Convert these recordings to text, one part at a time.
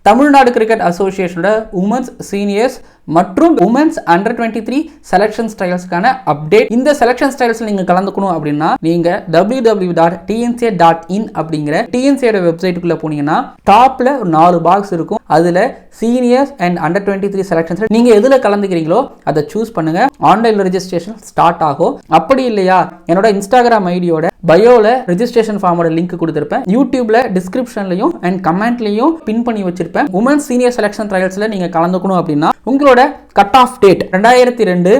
Tamil Nadu cricket அசோசியேஷனோட women's seniors மற்றும் women's under 23 selection ஸ்டைல்ஸ்க்கான update. இந்த selection styles நீங்க கலந்துக்கணும் அப்படின்னா நீங்க www.tnca.in அப்படிங்கிற டிஎன்சியோட வெப்சைட்டுக்குள்ள போனீங்கன்னா டாப்ல 4 பாக்ஸ் இருக்கும். அதுல சீனியர்ஸ் அண்ட் அண்டர் 23 செலக்ஷன்ஸ் நீங்க எதுல கலந்துக்கிறீங்களோ அதை சூஸ் பண்ணுங்க. ஆன்லைன்ல ரெஜிஸ்ட்ரேஷன் ஸ்டார்ட் ஆகும். அப்படி இல்லையா என்னோட இன்ஸ்டாகிராம் ஐடியோட பயோல ரெஜிஸ்ட்ரேஷன் ஃபார்மோட லிங்க் கொடுத்திருப்பேன். யூடியூப்ல டிஸ்கிரிப்ஷன்லயும் அண்ட் கமெண்ட்லயும் பின் பண்ணி வச்சிருப்பேன். உமன்ஸ் சீனியர் செலக்ஷன் ட்ரையல்ஸ்ல நீங்க கலந்துக்கணும் அப்படின்னா உங்களோட கட் ஆஃப் டேட் 2002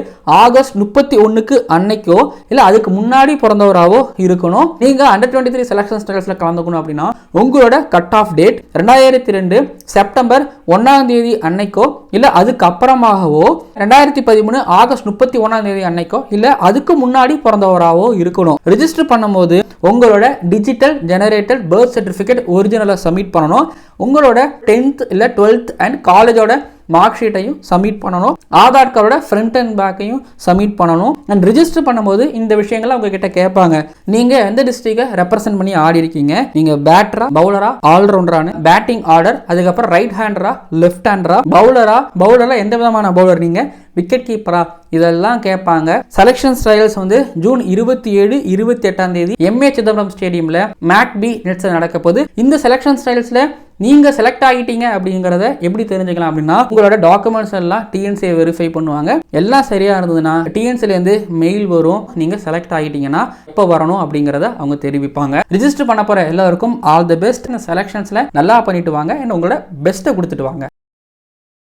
ஆகஸ்ட் 31க்கு அன்னைக்கோ இல்ல அதுக்கு முன்னாடி பிறந்தவராவோ இருக்கணும். நீங்க அண்டர் 23 செலக்ஷன் ட்ரையல்ஸ்ல கலந்துக்கணும் அப்படின்னா உங்களோட கட் ஆஃப் டேட் 2002 செப்டம்பர் 1ஆம் தேதி அன்னைக்கோ இல்ல அதுக்கு அப்புறமாகவோ 2013 ஆகஸ்ட் 31ஆம் தேதி அன்னைக்கோ இல்ல அதுக்கு முன்னாடி பிறந்தவராவோ இருக்கணும். ரெஜிஸ்டர் பண்ணும்போது உங்களோட டிஜிட்டல் ஜெனரேட்டட் பர்த் சர்டிபிகேட் ஒரிஜினலை சப்மிட் பண்ணணும். உங்களோட 10th இல்ல 12th அண்ட் காலேஜோட மார்க் ஷீட்டையும் சப்மிட் பண்ணணும். ஆதார் கார்டோட ஃப்ரண்ட் அண்ட் பேக்கையும் சப்மிட் பண்ணணும். அண்ட் ரெஜிஸ்டர் பண்ணும்போது இந்த விஷயங்களை உங்ககிட்ட கேட்பாங்க. நீங்க எந்த டிஸ்ட்ரிக்டை ரெப்ரசென்ட் பண்ணி ஆடி இருக்கீங்க, நீங்க பேட்டரா பவுலரா ஆல்ரவுண்டரான பேட்டிங் ஆர்டர், அதுக்கப்புறம் ரைட் ஹேண்டரா லெஃப்ட் ஹேண்டரா பவுலரா எந்த விதமான பவுலர், நீங்க விக்கெட் கீப்பரா, இதெல்லாம் கேட்பாங்க. செலக்ஷன் ட்ரையல்ஸ் வந்து ஜூன் 27 28ஆம் தேதி எம்ஏ சிதம்பரம் ஸ்டேடியம்ல மேக்பி நெட்ஸ் நடக்க போகுது. இந்த செலக்ஷன் ட்ரையல்ஸ்ல நீங்க செலக்ட் ஆகிட்டீங்க அப்படிங்கறத எப்படி தெரிஞ்சுக்கலாம் அப்படின்னா உங்களோட டாக்குமெண்ட்ஸ் எல்லாம் டிஎன்சியை வெரிஃபை பண்ணுவாங்க. எல்லாம் சரியா இருந்ததுன்னா டிஎன்சில இருந்து மெயில் வரும். நீங்க செலக்ட் ஆகிட்டீங்கன்னா எப்போ வரணும் அப்படிங்கறத அவங்க தெரிவிப்பாங்க. ரெஜிஸ்டர் பண்ண போற எல்லாருக்கும் ஆல் தி பெஸ்ட். செலக்ஷன்ஸ்ல நல்லா பண்ணிட்டு வாங்க. உங்களோட பெஸ்ட்டை கொடுத்துட்டு வாங்க.